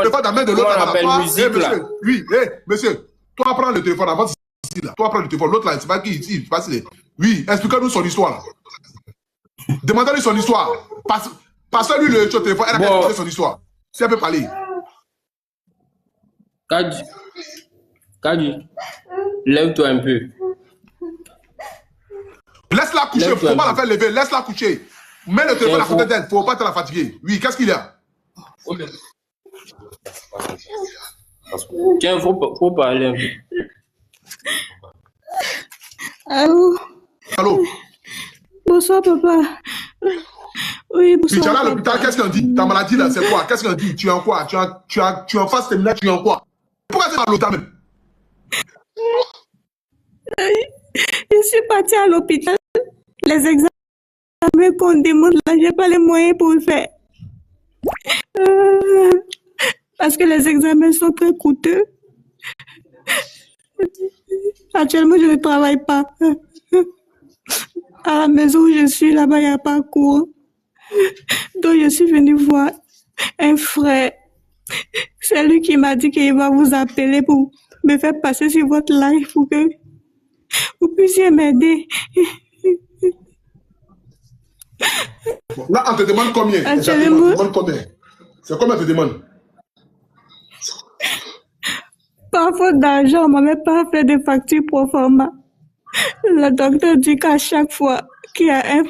téléphone dans la main de l'autre. On appelle musique là. Oui, monsieur, toi prends le téléphone avant ici là. Toi prends le téléphone, l'autre là, c'est pas qui ici, c'est pas si. Oui, expliquez-nous son histoire là. Demandez-lui son histoire. Passez-lui le téléphone, elle a expliqué son histoire. Si elle peut parler. Kadi, lève-toi un peu. Laisse-la coucher, il ne faut pas la faire lever, laisse-la coucher. Mets le téléphone à côté d'elle, il ne faut pas te la fatiguer. Oui, qu'est-ce qu'il y a? Tiens, faut parler un peu. Allô? Allô? Bonsoir, papa. Oui, bonsoir. Puis tu es allé à l'hôpital, qu'est-ce qu'on dit? Ta maladie là, c'est quoi? Qu'est-ce qu'on dit? Tu es en quoi? Tu es en phase terminale, tu es en quoi? Pourquoi tu es à l'hôpital même? Je suis partie à l'hôpital. Les examens qu'on demande là, je n'ai pas les moyens pour le faire. Parce que les examens sont très coûteux. Actuellement, je ne travaille pas. À la maison où je suis, là-bas, il n'y a pas cours. Donc, je suis venue voir un frère. C'est lui qui m'a dit qu'il va vous appeler pour me faire passer sur votre live pour que vous puissiez m'aider. Là, on te demande combien? Actuellement, c'est combien on te demande? par faute d'argent, on ne m'a même pas fait de facture pro forma. Le docteur dit qu'à chaque fois qu'il y a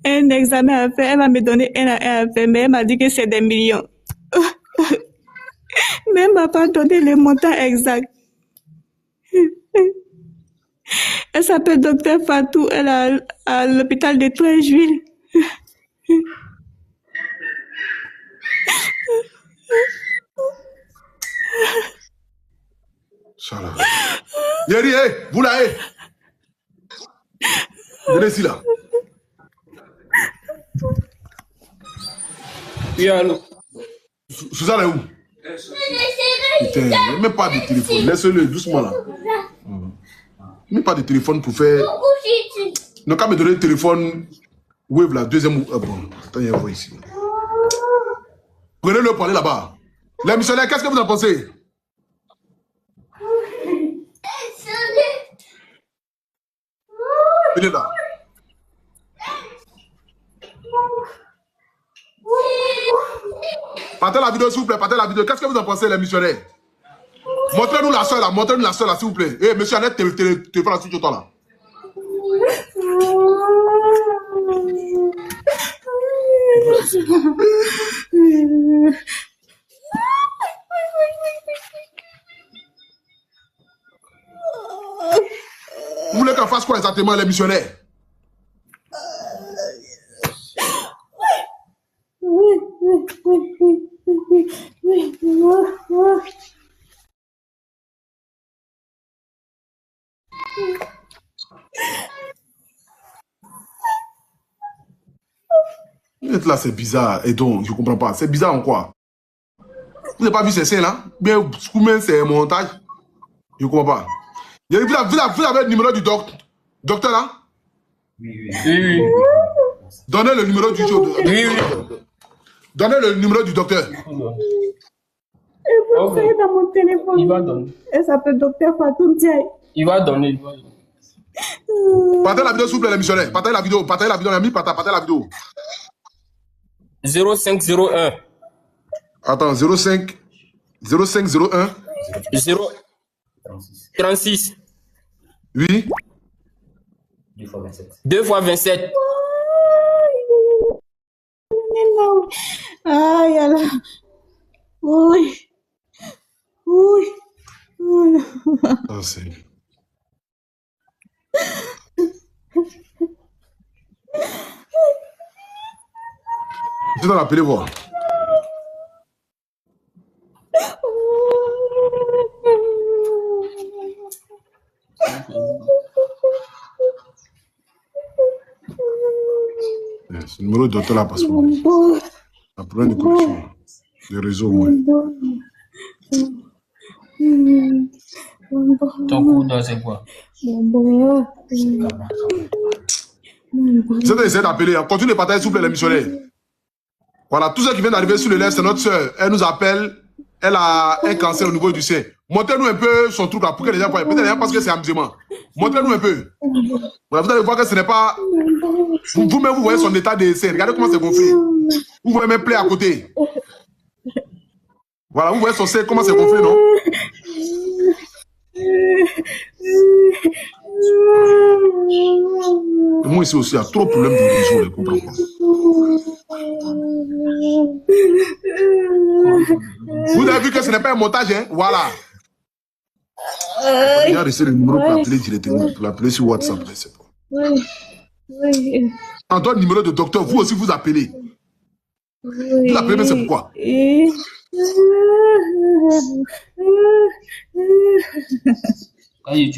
un examen à faire, elle va me donner un à faire, mais elle m'a dit que c'est des millions. Mais elle ne m'a pas donné le montant exact. Elle s'appelle Docteur Fatou, elle est à l'hôpital de Treichville. Yeri, vous là, venez ici là. Oui, allô. Suzanne est où? Putain, même pas de téléphone. Laisse-le doucement là. Même pas de téléphone pour faire. Donc, quand me donner le téléphone, Wave la deuxième. Bon, attends, il y a une voix ici. Prenez-le pour aller là-bas. Les missionnaires, qu'est-ce que vous en pensez? Venez là. Partez la vidéo, s'il vous plaît. Partez la vidéo. Qu'est-ce que vous en pensez, les missionnaires? Montrez-nous la soeur là. Montrez-nous la soeur là, s'il vous plaît. Eh, monsieur Annette, téléphone là, sur toi là. Vous voulez qu'on fasse quoi exactement, les missionnaires? Là, c'est bizarre. Et donc, je ne comprends pas. C'est bizarre en quoi? Vous n'avez pas vu ces scènes là? Bien, c'est un montage. Je ne comprends pas. Vous avez le numéro du docteur là? Oui. Donnez le numéro du docteur. Oui. Donnez le numéro du docteur. Et vous savez dans mon téléphone. Il va donner. Elle s'appelle Docteur Fatou Ndiaye. Il va donner. Partez la vidéo, s'il vous plaît, les missionnaires. Partez la vidéo, l'ami, partez la vidéo. 0501. Attends, 0501 36. Oui. 2 fois 27. Aïe, alors. Oui. Ah, c'est... Je dois l'appeler voir. Ce numéro de docteur là passe pas. Un problème de connexion. De réseau, moi. Ton coup d'or, c'est quoi? Vous essayez d'appeler. Continuez de partager, s'il vous plaît, les missionnaires. Voilà, tous ceux qui viennent d'arriver sur le live, c'est notre soeur. Elle nous appelle elle a un cancer au niveau du sein. Montrez-nous un peu son truc là pour que les gens voient. Peut-être les gens pensent que c'est amusement. Montrez-nous un peu. Voilà, vous allez voir que ce n'est pas... Vous-même, vous voyez son état de sein. Regardez comment c'est gonflé. Vous voyez même plaie à côté. Voilà, vous voyez son sein, comment c'est gonflé, non? Moi ici aussi, il y a trop de problèmes de religion, je ne comprends pas. Vous avez vu que ce n'est pas un montage, hein? Voilà. Il a reçu le numéro pour l'appeler directement, pour l'appeler sur WhatsApp. Oui. En dehors du numéro de docteur, vous aussi vous appelez. Vous appelez, mais c'est pourquoi? Tu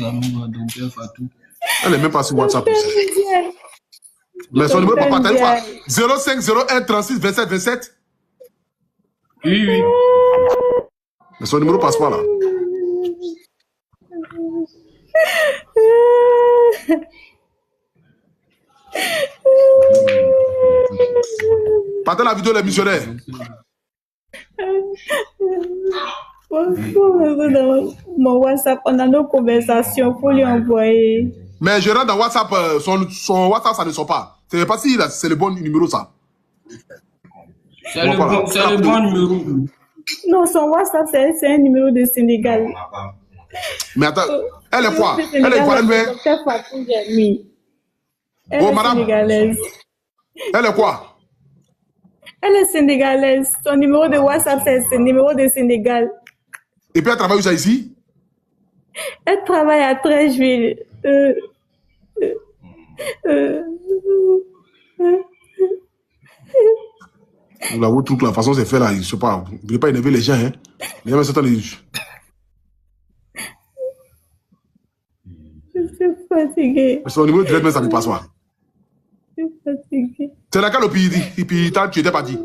as mis le docteur Fatou. Elle n'est même pas sur WhatsApp. Mais son numéro, papa, t'as une fois 05 01 36 27 27. Oui. Mais son numéro passe pas là. Partez la vidéo les missionnaires. Dans mon WhatsApp, on a nos conversations, il faut lui envoyer. Mais je rentre dans WhatsApp, son WhatsApp, ça ne sort pas. Je ne sais pas si c'est le bon numéro, ça. C'est le bon numéro. Non, son WhatsApp, c'est un numéro de Sénégal. Mais attends, elle est quoi? Elle est quoi? Elle est madame. sénégalaise. Elle est quoi? Elle est sénégalaise. Son numéro de WhatsApp, c'est le numéro de Sénégal. Et puis elle travaille où ça ici? Elle travaille à Trècheville. Vous l'avez tout, la façon c'est fait là, je ne sais pas. Vous ne voulez pas énerver les gens, hein? Les gens, c'est les... Je suis fatiguée. Son numéro de direct, mais ça ne passe pas. Je suis fatiguée. C'est laquelle au pays? Et puis tu n'étais pas dit.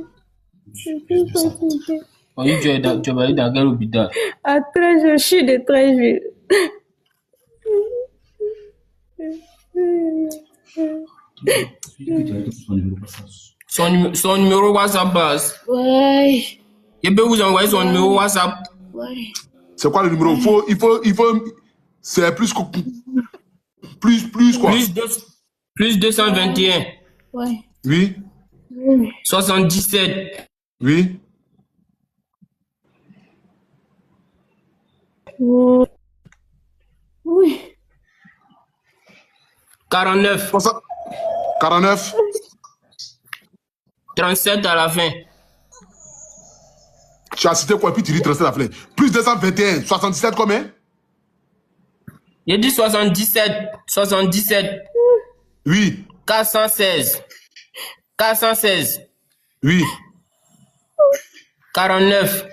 Je suis fatiguée. Oui, tu es dans quel hôpital? À Trècheville, je suis de Trècheville. Son numéro WhatsApp passe. Ouais. Je peux vous envoyer son numéro WhatsApp. Ouais. C'est quoi le numéro? Il faut, c'est plus quoi? Plus 221. Ouais. Oui. 77. Oui. Oui. 49. 49. 37 à la fin. Tu as cité quoi? Et puis tu dis 37 à la fin. Plus 221. 77 combien? J'ai dit 77. 77. Oui. 416. 416. Oui. 49.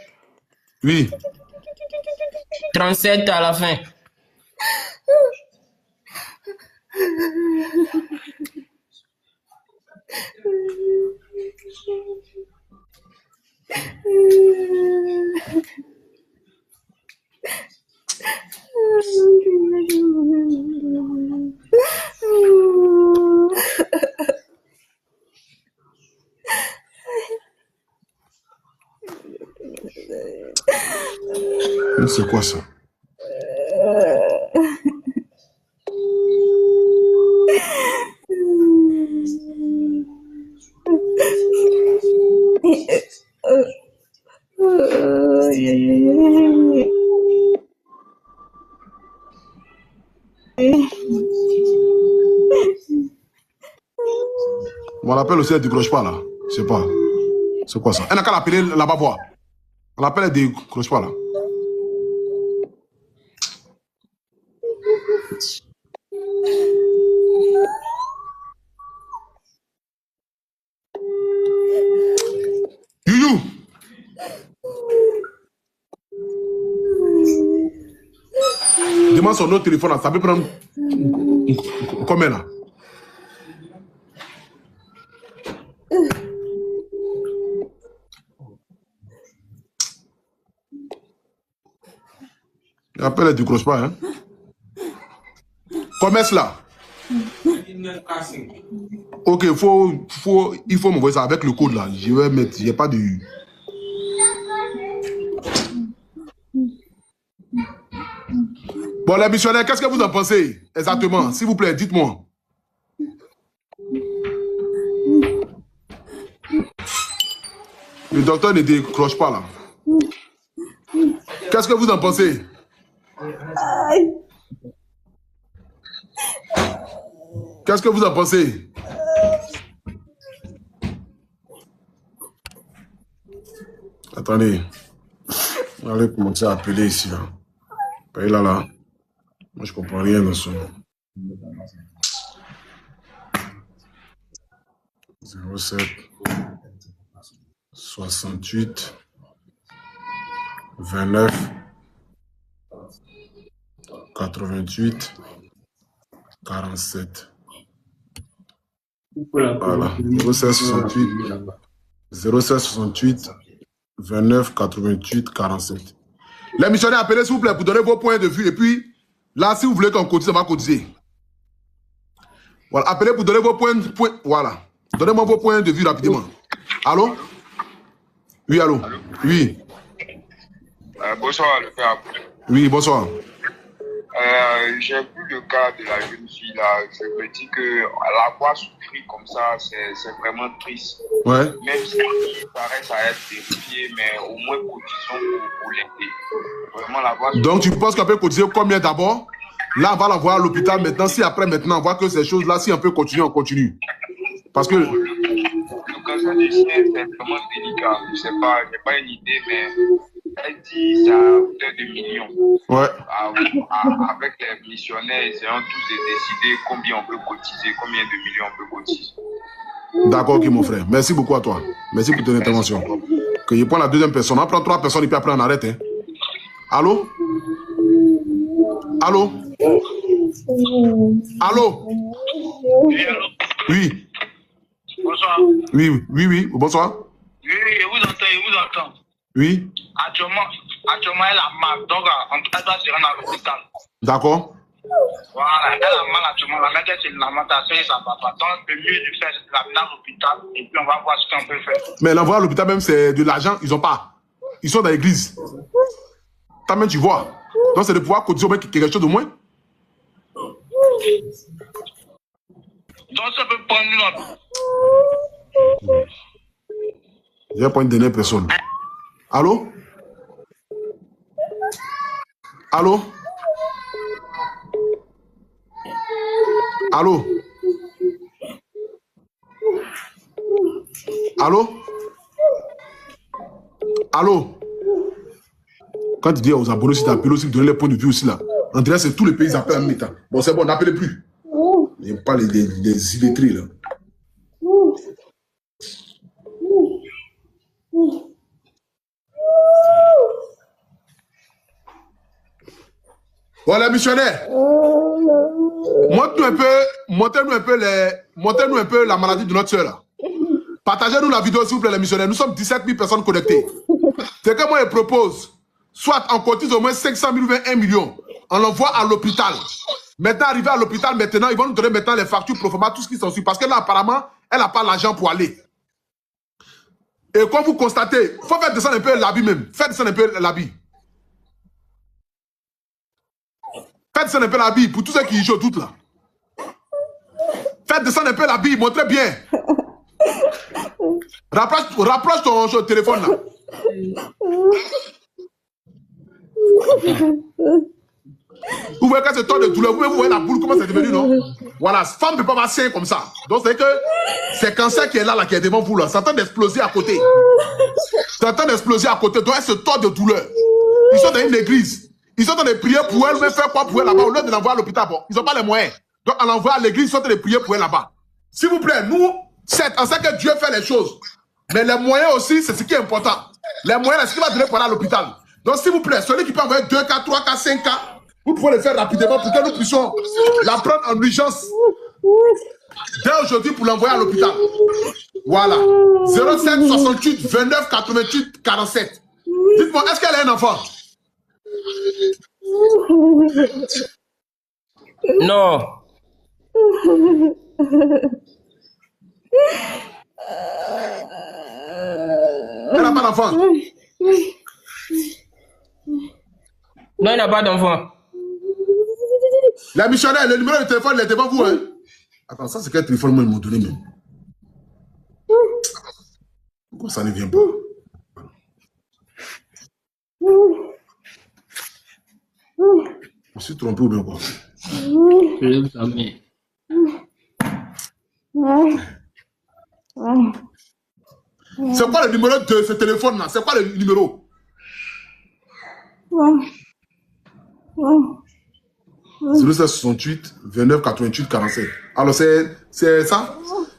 Oui. 37 à la fin. C'est quoi ça? On l'appelle aussi, elle ne décroche pas là. Je sais pas. C'est quoi ça? Elle n'a qu'à l'appeler là-bas voir. On l'appelle, elle ne décroche pas là. Youyou! Demande son autre téléphone là, ça peut prendre combien là? L'appel, elle ne décroche pas, hein? Commerce là. Ok, il faut m'envoyer ça avec le code là. Je vais mettre, il n'y a pas de... Bon, les missionnaires, qu'est-ce que vous en pensez exactement? S'il vous plaît, dites-moi. Le docteur ne décroche pas là. Qu'est-ce que vous en pensez? Qu'est-ce que vous en pensez? Attendez. On va aller commencer à appeler ici. Là. Là. Moi, je comprends rien dans ce nom. 07 68 29 88 47. Voilà. 07 68 29 88 47. Les missionnaires, appelez s'il vous plaît pour donner vos points de vue. Et puis, là, si vous voulez qu'on cotise, on va cotiser. Voilà, appelez pour donner vos points. Voilà. Donnez-moi vos points de vue rapidement. Allô? Oui, allô? Oui. Bonsoir, le père. Oui, bonsoir. J'ai vu le cas de la jeune fille là. Je me dis que la voir souffrir comme ça, c'est vraiment triste. Ouais. Même si ça reste à être vérifié, mais au moins cotisons pour l'aider. Vraiment la voir. Donc tu penses qu'on peut cotiser combien d'abord? Là, on va la voir à l'hôpital maintenant. Si après, maintenant, on voit que ces choses-là, si on peut continuer, on continue. Parce que... Le cancer du chien, c'est vraiment délicat. Je sais pas, j'ai pas une idée, mais elle dit c'est à hauteur de millions. Ouais. Avec les missionnaires, ils ont tous décidé combien on peut cotiser, combien de millions on peut cotiser. D'accord, ok, mon frère. Merci beaucoup à toi. Merci pour ton intervention. Que je prends la deuxième personne. On prend 3 personnes et puis après on arrête. Hein. Allô? Allô? Allô? Oui, allô? Oui. Bonsoir. Oui. Bonsoir. Oui, je vous entends. Oui. Actuellement, elle a mal. Donc, elle doit se rendre à l'hôpital. D'accord. Voilà, elle a mal actuellement. La mère, c'est lamentation et ça va pas. Donc, le mieux de faire, c'est de l'amener à l'hôpital et puis on va voir ce qu'on peut faire. Mais l'envoi à l'hôpital, même, c'est de l'argent. Ils n'ont pas. Ils sont dans l'église. Toi-même, tu vois. Donc, c'est de pouvoir cotiser au moins quelque chose de moins. Donc, ça peut prendre une autre. Je vais prendre une dernière personne. Allô? Allô? Allô? Allô? Allô? Quand tu dis aux abonnés, si tu appelles aussi, donner les points de vue aussi là. En direct, c'est tous les pays qui appellent en même temps. Bon, c'est bon, n'appelez plus. Il n'y a pas les illettrés là. Voilà, missionnaire. Montrez-nous un peu la maladie de notre soeur là. Partagez-nous la vidéo s'il vous plaît, les missionnaires. Nous sommes 17 000 personnes connectées. C'est que moi je propose, soit on cotise au moins 500 000 ou 1 million. On l'envoie à l'hôpital. Maintenant, arrivé à l'hôpital, maintenant, ils vont nous donner maintenant les factures pro forma, tout ce qui s'en suit. Parce que là, apparemment, elle n'a pas l'argent pour aller. Et comme vous constatez, il faut faire descendre un peu l'habit même. Faites descendre un peu l'habit. Faites descendre un peu l'habit pour tous ceux qui jouent toutes là. Faites descendre un peu l'habit, montrez bien. Rapproche ton téléphone là. Vous voyez que c'est temps de douleur, vous voyez la boule, comment c'est devenu, non? Voilà, femme ne peut pas avoir sein comme ça. Donc c'est que c'est cancer qui est là, qui est devant vous là. C'est en train d'exploser à côté. C'est en train d'exploser à côté. Donc elle se tord de douleur. Ils sont dans une église. Ils sont en train de prier pour elle, mais faire quoi pour elle là-bas, au lieu de l'envoyer à l'hôpital. Bon, ils n'ont pas les moyens. Donc on l'envoie à l'église, ils sont en train de prier pour elle là-bas. S'il vous plaît, nous, on sait que Dieu fait les choses. Mais les moyens aussi, c'est ce qui est important. Les moyens, c'est ce qui va donner pour aller à l'hôpital. Donc s'il vous plaît, celui qui peut envoyer 2 cas, 3 cas, 5 cas, vous pouvez le faire rapidement pour que nous puissions la prendre en urgence dès aujourd'hui pour l'envoyer à l'hôpital. Voilà. 07 68 29 88 47. Dites-moi, est-ce qu'elle a un enfant? Non. Elle n'a pas d'enfant. Non, il n'a pas d'enfant. La missionnaire, le numéro de téléphone, il est devant vous. Hein? Attends, ça c'est quel téléphone moi ils m'ont donné même? Pourquoi ça ne vient pas? Je me suis trompé ou bien quoi? C'est quoi le numéro de ce téléphone-là? C'est quoi le numéro? 0768 29 88 47. Alors c'est ça?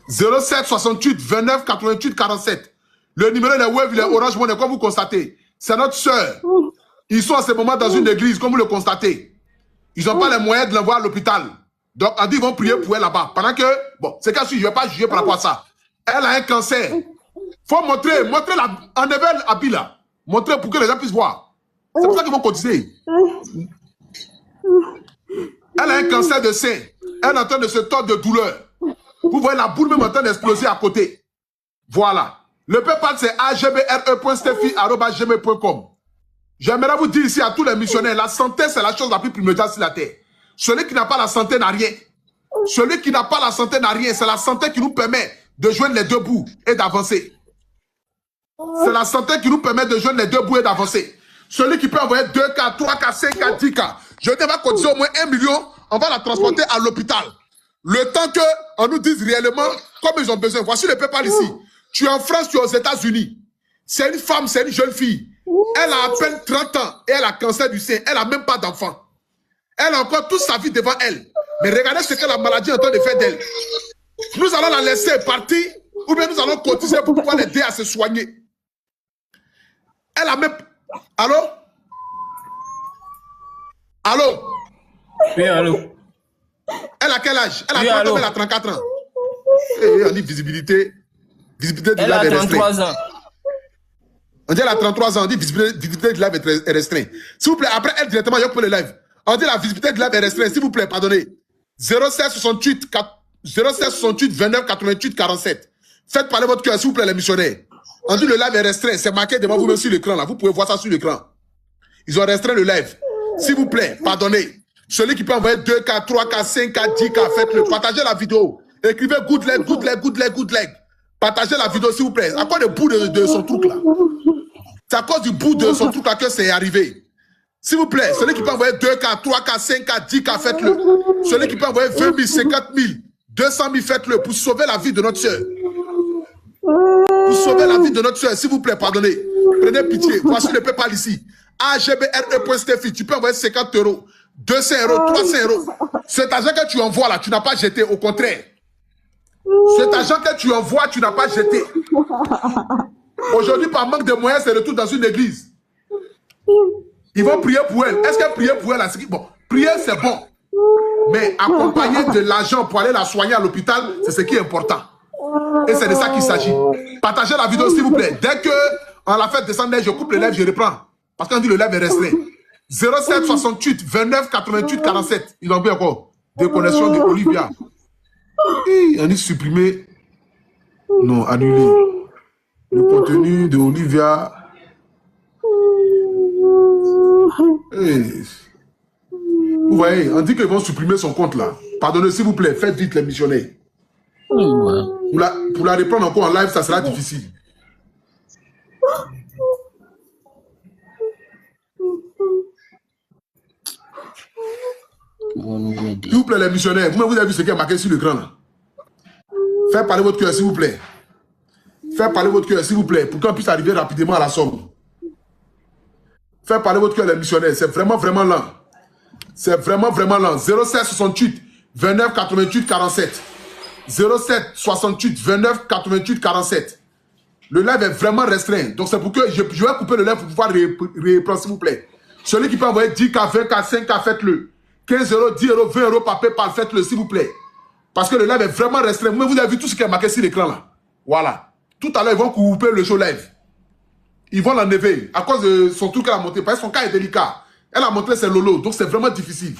07 68 29 88 47. Le numéro de web, il est Orange Money, comme vous constatez. C'est notre soeur. Ils sont à ce moment dans une église, comme vous le constatez. Ils n'ont pas les moyens de l'envoyer à l'hôpital. Donc, on dit qu'ils vont prier pour elle là-bas. Pendant que, bon, c'est qu'elle je ne vais pas juger par rapport à ça. Elle a un cancer. Il faut montrer la enlever l'habit là. Montrer pour que les gens puissent voir. C'est pour ça qu'ils vont cotiser. Elle a un cancer de sein. Elle est en train de se tordre de douleur. Vous voyez la boule même en train d'exploser à côté. Voilà. Le PayPal, c'est agbre.steffi@gmail.com. J'aimerais vous dire ici à tous les missionnaires, la santé, c'est la chose la plus primordiale sur la terre. Celui qui n'a pas la santé n'a rien. Celui qui n'a pas la santé n'a rien. C'est la santé qui nous permet de joindre les deux bouts et d'avancer. C'est la santé qui nous permet de joindre les deux bouts et d'avancer. Celui qui peut envoyer 2K, 3K, 5K, 10K. Je vais cotiser au moins 1 million, on va la transporter à l'hôpital. Le temps qu'on nous dise réellement comme ils ont besoin. Voici le PayPal ici. Tu es en France, tu es aux États-Unis. C'est une femme, c'est une jeune fille. Elle a à peine 30 ans et elle a cancer du sein. Elle n'a même pas d'enfant. Elle a encore toute sa vie devant elle. Mais regardez ce que la maladie est en train de faire d'elle. Nous allons la laisser partir ou bien nous allons cotiser pour pouvoir l'aider à se soigner. Elle a même... Allô? Allô? Oui, allô? Elle a quel âge? Elle a Oui, 30 ans, allô? elle a 34 ans. Et on dit visibilité. Visibilité de Elle live a est restreinte. 33 ans. On dit elle a 33 ans, on dit visibilité de live est restreinte. S'il vous plaît, après elle directement, je peux le live. On dit la visibilité de live est restreinte, s'il vous plaît, pardonnez. 07 68 29 88 47. Faites parler votre cœur, s'il vous plaît, les missionnaires. On dit le live est restreint, c'est marqué devant vous même sur l'écran là. Vous pouvez voir ça sur l'écran. Ils ont restreint le live. S'il vous plaît, pardonnez. Celui qui peut envoyer 2K, 3K, 5K, 10K, faites-le. Partagez la vidéo. Écrivez good leg, good leg, good leg, good leg. Partagez la vidéo, s'il vous plaît. À cause du bout de son truc là. C'est à cause du bout de son truc là que c'est arrivé. S'il vous plaît, celui qui peut envoyer 2K, 3K, 5K, 10K, faites-le. Celui qui peut envoyer 20 000, 50 000, 200 000, faites-le pour sauver la vie de notre soeur. Pour sauver la vie de notre soeur, s'il vous plaît, pardonnez. Prenez pitié. Voici le PayPal ici. agbre.steffi. Tu peux envoyer 50 €, 200 €, 300 €. Cet argent que tu envoies là, tu n'as pas jeté. Au contraire. Cet argent que tu envoies, tu n'as pas jeté. Aujourd'hui, par manque de moyens, c'est retour dans une église. Ils vont prier pour elle. Est-ce que prier pour elle, bon, prier c'est bon. Mais accompagner de l'argent pour aller la soigner à l'hôpital, c'est ce qui est important. Et c'est de ça qu'il s'agit. Partagez la vidéo, s'il vous plaît. Dès que on la fait descendre, je coupe le live, je reprends. Parce qu'on dit le live est resté. 07 68 29 88 47. Ils ont vu encore. Déconnexion de Olivia. Et on dit supprimer. Non, annuler. Le contenu de Olivia. Hey. Vous voyez, on dit qu'ils vont supprimer son compte là. Pardonnez, s'il vous plaît, faites vite les missionnaires. Pour la reprendre encore en live, ça sera difficile. S'il vous plaît, les missionnaires, vous avez vu ce qui est marqué sur l'écran là. Faites parler votre cœur, s'il vous plaît. Faites parler votre cœur, s'il vous plaît, pour qu'on puisse arriver rapidement à la somme. Faites parler votre cœur, les missionnaires. C'est vraiment, vraiment lent. C'est vraiment, vraiment lent. 07 68 29 88 47. 07 68 29 88 47. Le live est vraiment restreint. Donc c'est pour que je vais couper le live pour pouvoir reprendre, s'il vous plaît. Celui qui peut envoyer 10K, 20K, 5K, faites-le. 15 €, 10 €, 20 € par PayPal, faites-le, s'il vous plaît. Parce que le live est vraiment restreint. Vous avez vu tout ce qui est marqué sur l'écran là. Voilà. Tout à l'heure, ils vont couper le show live. Ils vont l'enlever à cause de son truc qu'elle a monté. Parce que son cas est délicat. Elle a montré ses lolos. Donc c'est vraiment difficile.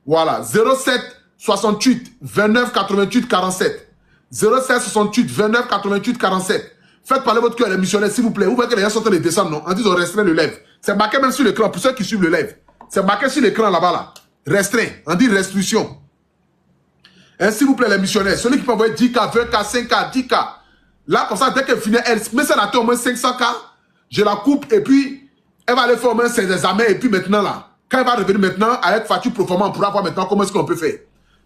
Voilà. 07 68 29 88 47. 07 68 29 88 47. Faites parler votre cœur, les missionnaires, s'il vous plaît. Vous voyez que les gens sont en train de descendre, non? On dit qu'ils ont restreint le live. C'est marqué même sur l'écran, pour ceux qui suivent le live. C'est marqué sur l'écran là-bas, là. Restreint. On dit restriction. Et s'il vous plaît, les missionnaires, celui qui peut envoyer 10K, 20K, 5K, 10K. Là, comme ça, dès qu'elle finit, elle met ça dans au moins 500K. Je la coupe et puis elle va aller faire au moins ses examens. Et puis maintenant, là, quand elle va revenir maintenant avec facture proforma, on pourra voir maintenant comment est-ce qu'on peut faire.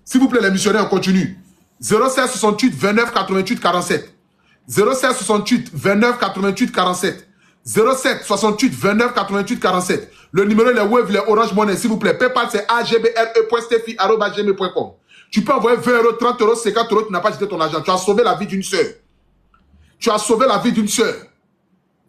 S'il vous plaît, les missionnaires, on continue. 07 68 29 88 47. 07 68 29 88 47. 07 68 29 88 47. Le numéro, les Wave, les Orange Money, s'il vous plaît. PayPal, c'est agbre.stefi@gmail.com. Tu peux envoyer 20 euros, 30 euros, 50 euros, tu n'as pas jeté ton argent. Tu as sauvé la vie d'une sœur. Tu as sauvé la vie d'une sœur.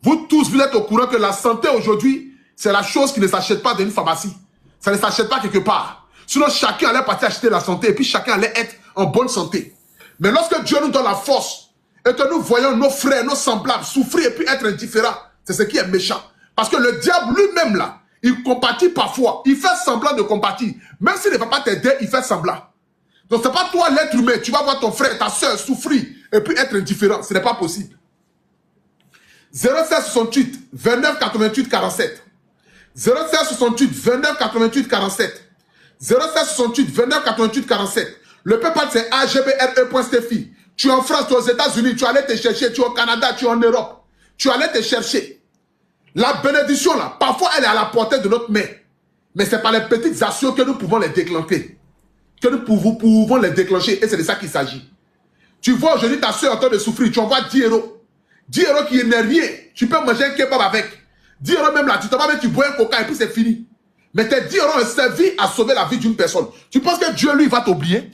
Vous tous, vous êtes au courant que la santé aujourd'hui, c'est la chose qui ne s'achète pas dans une pharmacie. Ça ne s'achète pas quelque part. Sinon, chacun allait partir acheter la santé et puis chacun allait être en bonne santé. Mais lorsque Dieu nous donne la force et que nous voyons nos frères, nos semblables souffrir et puis être indifférents, c'est ce qui est méchant. Parce que le diable lui-même là, il compatit parfois. Il fait semblant de compatir. Même s'il ne va pas t'aider, il fait semblant. Donc, ce n'est pas toi l'être humain. Tu vas voir ton frère, ta soeur souffrir et puis être indifférent. Ce n'est pas possible. 07 68 29 88 47. 07 68 29 88 47. 07 68 29 88 47. Le PayPal, c'est agbre.stefi. Tu es en France, tu es aux États-Unis, tu es allé te chercher, tu es au Canada, tu es en Europe. Tu es allé te chercher. La bénédiction, là, parfois, elle est à la portée de notre main. Mais ce n'est pas les petites actions que nous pouvons les déclencher. Que nous pouvons les déclencher. Et c'est de ça qu'il s'agit. Tu vois aujourd'hui ta soeur en train de souffrir. Tu envoies 10 euros. 10 euros qui n'est rien. Tu peux manger un kebab avec. 10 euros même là, tu t'en vas, tu bois un coca et puis c'est fini. Mais tes 10 euros ont servi à sauver la vie d'une personne. Tu penses que Dieu, lui, va t'oublier?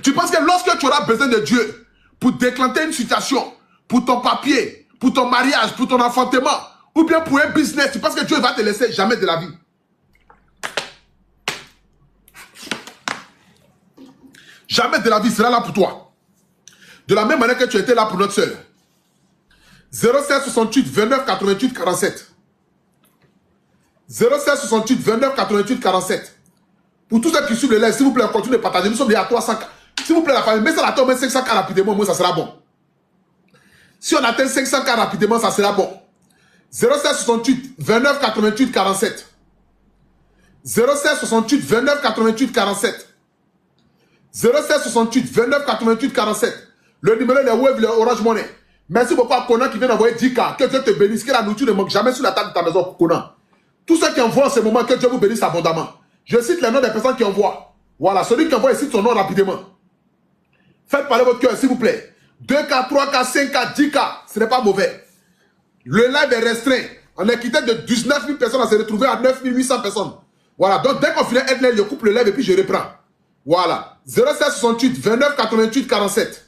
Tu penses que lorsque tu auras besoin de Dieu pour déclencher une situation, pour ton papier, pour ton mariage, pour ton enfantement, ou bien pour un business, tu penses que Dieu va te laisser jamais de la vie? Jamais de la vie sera là pour toi. De la même manière que tu étais là pour notre soeur. 07 68 29 88 47. 07 68 29 88 47. Pour tous ceux qui suivent le live, s'il vous plaît, continuez de partager. Nous sommes déjà à 300. S'il vous plaît, la famille, mets ça à la 500K rapidement, moi, ça sera bon. Si on atteint 500K rapidement, ça sera bon. 07 68 29 88 47. 07 68 29 88 47. 07 68 29 88 47. Le numéro des Wave, les Orange Money. Merci beaucoup à Conan qui vient d'envoyer 10K. Que Dieu te bénisse. Que la nourriture ne manque jamais sur la table de ta maison, Conan. Tous ceux qui envoient en ce moment, que Dieu vous bénisse abondamment. Je cite les noms des personnes qui envoient. Voilà, celui qui envoie, cite son nom rapidement. Faites parler votre cœur, s'il vous plaît. 2K, 3K, 5K, 10K. Ce n'est pas mauvais. Le live est restreint. On est quitté de 19 000 personnes à se retrouver à 9 800 personnes. Voilà, donc dès qu'on finit Ednel, je coupe le live et puis je reprends. Voilà. 07 68 29 88 47.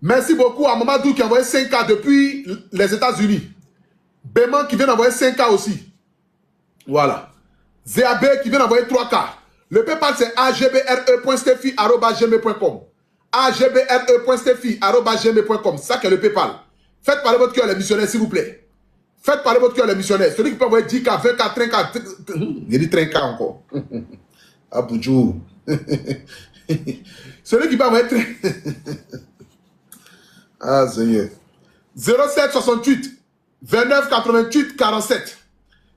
Merci beaucoup à Mamadou qui a envoyé 5K depuis les États-Unis. Béman qui vient d'envoyer 5K aussi. Voilà. ZAB qui vient d'envoyer 3K. Le PayPal c'est agbre.stefi@gmail.com. agbre.stefi@gmail.com. Ça que le PayPal. Faites parler votre cœur les missionnaires s'il vous plaît. Faites parler votre cœur les missionnaires. Celui qui peut envoyer 10K, 20K, 30K. Il dit 30K encore. Aboudjou. Celui qui peut envoyer 30. Ah, Seigneur. 07 68 29 88 47.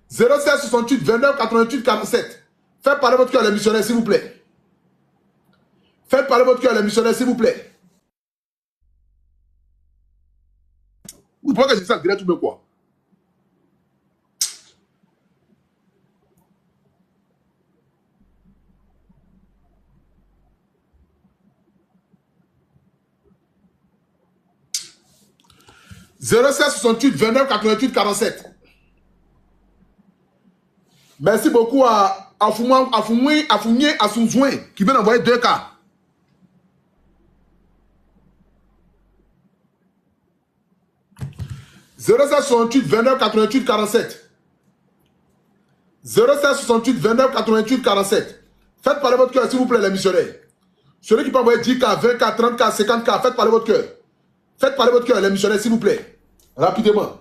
07 68 29 88 47. Faites parler votre cœur les missionnaires, s'il vous plaît. Faites parler votre cœur les missionnaires, s'il vous plaît. Vous pensez que c'est ça, direct ou bien quoi? « 07 68 29 88 47. Merci beaucoup à Afoumoué Asouzouin qui vient d'envoyer 2K. « 07 68 29 88 47. 07 68 29 88 47. Faites parler votre cœur, s'il vous plaît, les missionnaires. Celui qui peut envoyer 10K, 20K, 30K, 50K, faites parler votre cœur. Faites parler votre cœur, les missionnaires, s'il vous plaît. Rapidement.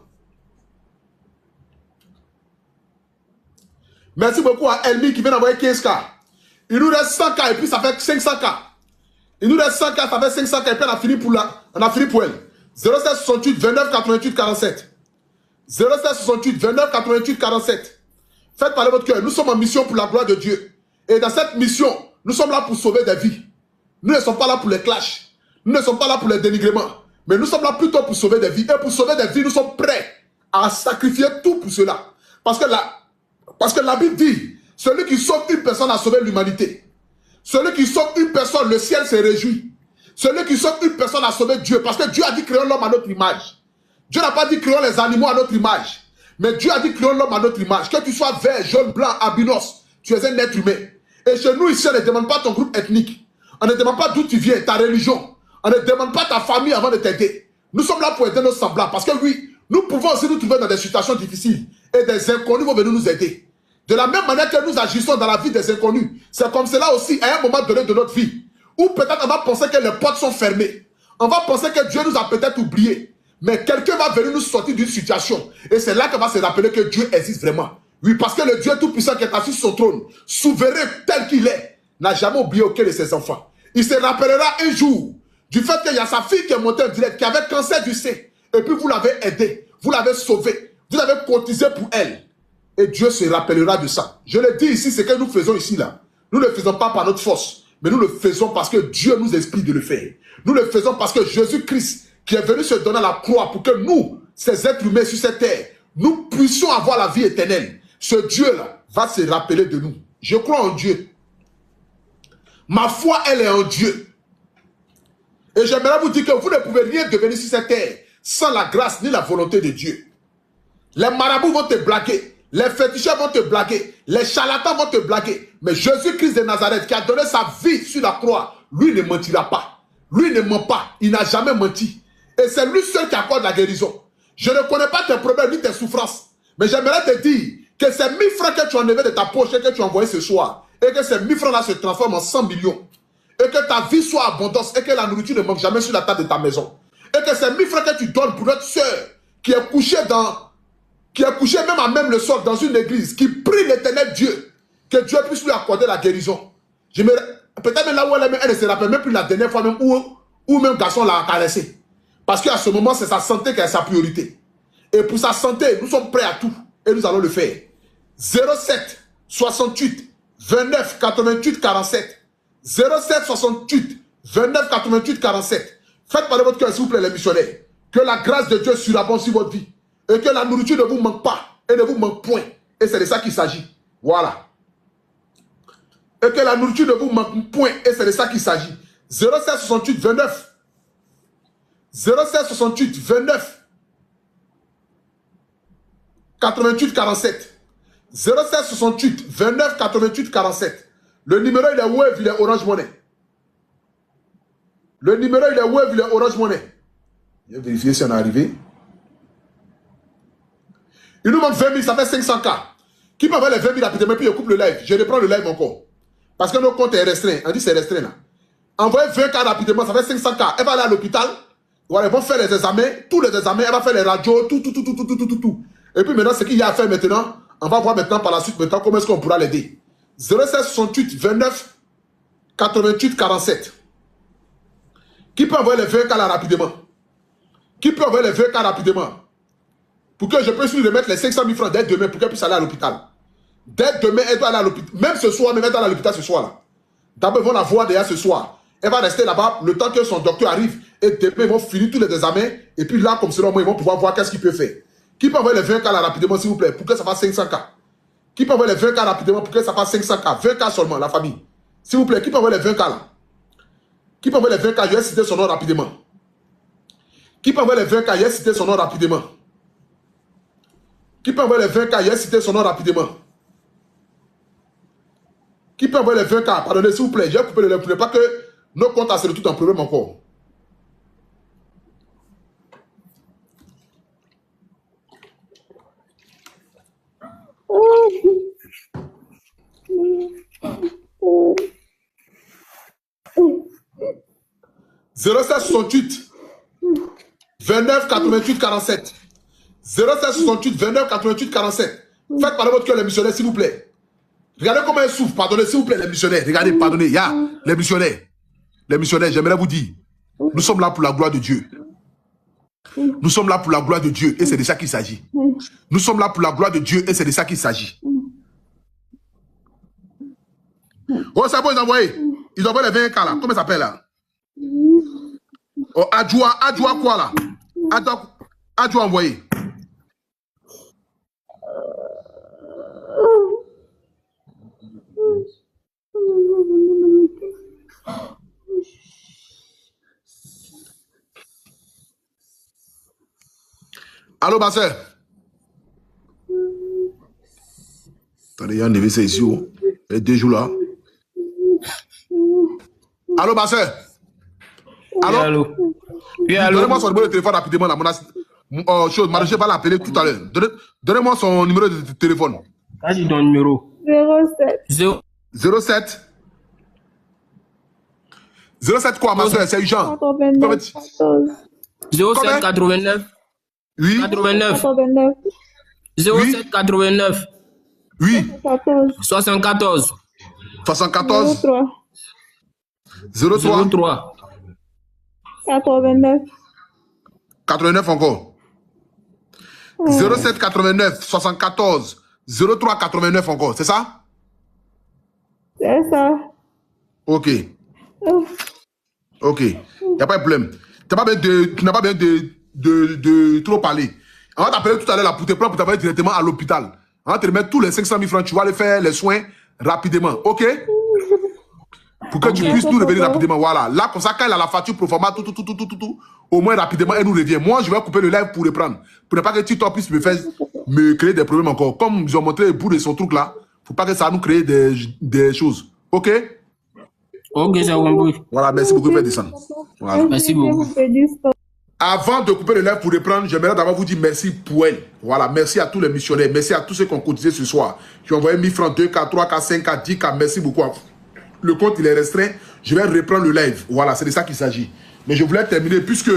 Merci beaucoup à Elmi qui vient d'envoyer 15K. Il nous reste 100K et puis ça fait 500K. Il nous reste 100K, ça fait 500K et puis on a fini pour elle. 07 68 29 88 47. 07 68 29 88 47. Faites parler votre cœur. Nous sommes en mission pour la gloire de Dieu. Et dans cette mission, nous sommes là pour sauver des vies. Nous ne sommes pas là pour les clashs. Nous ne sommes pas là pour les dénigrements. Mais nous sommes là plutôt pour sauver des vies. Et pour sauver des vies, nous sommes prêts à sacrifier tout pour cela. Parce que la Bible dit, celui qui sauve une personne a sauvé l'humanité. Celui qui sauve une personne, le ciel se réjouit. Celui qui sauve une personne a sauvé Dieu. Parce que Dieu a dit créons l'homme à notre image. Dieu n'a pas dit créons les animaux à notre image. Mais Dieu a dit créons l'homme à notre image. Que tu sois vert, jaune, blanc, albinos, tu es un être humain. Et chez nous ici, on ne demande pas ton groupe ethnique. On ne demande pas d'où tu viens, ta religion. On ne demande pas ta famille avant de t'aider. Nous sommes là pour aider nos semblables. Parce que oui, nous pouvons aussi nous trouver dans des situations difficiles. Et des inconnus vont venir nous aider. De la même manière que nous agissons dans la vie des inconnus. C'est comme cela aussi à un moment donné de notre vie. Ou peut-être on va penser que les portes sont fermées. On va penser que Dieu nous a peut-être oubliés. Mais quelqu'un va venir nous sortir d'une situation. Et c'est là qu'on va se rappeler que Dieu existe vraiment. Oui, parce que le Dieu Tout-Puissant qui est assis sur son trône, souverain tel qu'il est, n'a jamais oublié aucun de ses enfants. Il se rappellera un jour du fait qu'il y a sa fille qui est montée en direct, qui avait cancer du sein. Et puis vous l'avez aidée, vous l'avez sauvée, vous avez cotisé pour elle. Et Dieu se rappellera de ça. Je le dis ici, c'est que nous faisons ici là. Nous ne le faisons pas par notre force, mais nous le faisons parce que Dieu nous inspire de le faire. Nous le faisons parce que Jésus-Christ, qui est venu se donner à la croix pour que nous, ces êtres humains sur cette terre, nous puissions avoir la vie éternelle. Ce Dieu-là va se rappeler de nous. Je crois en Dieu. Ma foi, elle est en Dieu. Et j'aimerais vous dire que vous ne pouvez rien devenir sur cette terre sans la grâce ni la volonté de Dieu. Les marabouts vont te blaguer. Les féticheurs vont te blaguer. Les charlatans vont te blaguer. Mais Jésus-Christ de Nazareth qui a donné sa vie sur la croix, lui ne mentira pas. Lui ne ment pas. Il n'a jamais menti. Et c'est lui seul qui accorde la guérison. Je ne connais pas tes problèmes ni tes souffrances. Mais j'aimerais te dire que ces 1000 francs que tu as enlevés de ta poche et que tu as envoyés ce soir, et que ces 1000 francs-là se transforment en 100 millions, et que ta vie soit abondance, et que la nourriture ne manque jamais sur la table de ta maison, et que ces 1000 francs que tu donnes pour notre soeur qui est couchée même à même le sol dans une église, qui prie l'éternel Dieu, que Dieu puisse lui accorder la guérison. Peut-être même là où elle ne se rappelle même plus la dernière fois même où même garçon l'a caressé. Parce qu'à ce moment, c'est sa santé qui est sa priorité. Et pour sa santé, nous sommes prêts à tout. Et nous allons le faire. 07 68 29 88 47. 07 68 29 88 47. Faites parler votre cœur, s'il vous plaît, les missionnaires. Que la grâce de Dieu surabonde sur votre vie. Et que la nourriture ne vous manque pas. Et ne vous manque point. Et c'est de ça qu'il s'agit. Voilà. Et que la nourriture ne vous manque point. Et c'est de ça qu'il s'agit. 07 68 29. 07 68 29 88 47. 07 68 29 88 47. Le numéro il est Wave, il est Orange Money. Le numéro il est Wave, il est Orange Money. Je vais vérifier si on est arrivé. Il nous manque 20 000, ça fait 500K. Qui peut avoir les 20 000 rapidement, puis je coupe le live. Je reprends le live encore. Parce que nos comptes est restreint. On dit c'est restreint là. Envoyez 20K rapidement, ça fait 500K. Elle va aller à l'hôpital. Voilà, ils vont faire les examens, tous les examens, elle va faire les radios, tout. Et puis maintenant, ce qu'il y a à faire maintenant, on va voir maintenant par la suite, maintenant, comment est-ce qu'on pourra l'aider. 07 68 29 88 47. Qui peut envoyer les 20K là rapidement? Qui peut envoyer les 20K rapidement? Pour que je puisse lui remettre les 500 000 francs dès demain pour qu'elle puisse aller à l'hôpital. Dès demain, elle doit aller à l'hôpital. Même ce soir, même elle doit aller à l'hôpital ce soir là. D'abord, ils vont la voir déjà ce soir. Elle va rester là-bas le temps que son docteur arrive. Et demain, ils vont finir tous les examens. Et puis là, comme cela, ils vont pouvoir voir qu'est-ce qu'il peut faire. Qui peut envoyer les 20K là rapidement, s'il vous plaît, pour que ça fasse 500K? Qui peut envoyer les 20K rapidement pour que ça fasse 500K? 20K seulement, la famille. S'il vous plaît, qui peut envoyer les 20K là? Qui peut envoyer les 20K? Je vais citer son nom rapidement. Qui peut envoyer les 20K? Je vais citer son nom rapidement. Qui peut envoyer les 20K? Je vais citer son nom rapidement. Qui peut envoyer les 20K? Pardonnez, s'il vous plaît, je vais couper le lait pour ne pas que nos comptes se retrouvent en problème encore. Oh. 07 68 29 88 47. 07 68 29 88 47. Faites parler votre cœur, les missionnaires, s'il vous plaît. Regardez comment ils souffrent. Pardonnez, s'il vous plaît, les missionnaires. Regardez, pardonnez. Les missionnaires. Les missionnaires, j'aimerais vous dire, nous sommes là pour la gloire de Dieu. Nous sommes là pour la gloire de Dieu et c'est de ça qu'il s'agit. Nous sommes là pour la gloire de Dieu et c'est de ça qu'il s'agit. Oh, c'est bon, ils ont envoyé. Ils ont envoyé les 20K là. Comment ça s'appelle là? Oh, Adjoua quoi là? Adjoua envoyé. Allô, ma soeur? Attendez, il y a un DVC ici. Oh. Il y a 2 jours là. Allô, ma soeur? Allô? Allô? Oui, allô? Donnez-moi son numéro de téléphone rapidement. Là. Chose, Marie, va l'appeler tout à l'heure. Donnez-moi son numéro de téléphone. Vas-y, ton numéro. 07. 07. 07 quoi, ma soeur? C'est urgent. 89. 14. 07 89 Oui. 89 89. 07 89 Oui. 14. 74 74. 03. 03. 03 89. 89 encore. 07 89 74 03 89 encore. C'est ça? C'est ça. Ok. Ok. Il n'y a pas de problème. Tu n'as pas besoin de trop parler. On va t'appeler tout à l'heure là pour te prendre pour t'envoyer directement à l'hôpital. On va te remettre tous les 500 000 francs. Tu vas aller faire les soins rapidement. Ok? Pour que tu puisses nous revenir rapidement. Voilà. Là, comme ça, quand elle a la facture pro forma, tout, au moins rapidement, elle nous revient. Moi, je vais couper le live pour reprendre. Pour ne pas que TikTok puisse me créer des problèmes encore. Comme ils ont montré le bout de son truc là, faut pas que ça nous crée des choses. Ok? Ok, c'est bon. Voilà, merci beaucoup, faites descendre. Voilà. Merci beaucoup. Avant de couper le live pour reprendre, j'aimerais d'abord vous dire merci pour elle. Voilà, merci à tous les missionnaires, merci à tous ceux qui ont cotisé ce soir, qui ont envoyé 1000 francs, 2K, 3K, 5K, 10K, merci beaucoup. Le compte, il est restreint. Je vais reprendre le live. Voilà, c'est de ça qu'il s'agit. Mais je voulais terminer puisque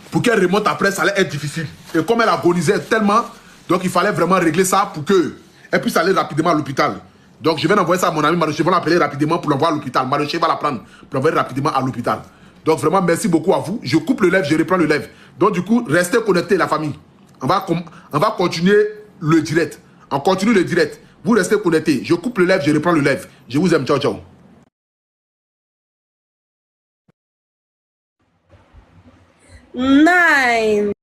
pour qu'elle remonte après, ça allait être difficile. Et comme elle agonisait tellement, donc il fallait vraiment régler ça pour qu'elle puisse aller rapidement à l'hôpital. Donc je vais envoyer ça à mon ami Maroché, va l'appeler rapidement pour l'envoyer à l'hôpital. Maroché va la prendre pour l'envoyer rapidement à l'hôpital. Donc vraiment, merci beaucoup à vous. Je coupe le live, je reprends le live. Donc du coup, restez connectés la famille. On va continuer le direct. On continue le direct. Vous restez connectés. Je coupe le live, je reprends le live. Je vous aime. Ciao, ciao. Nine.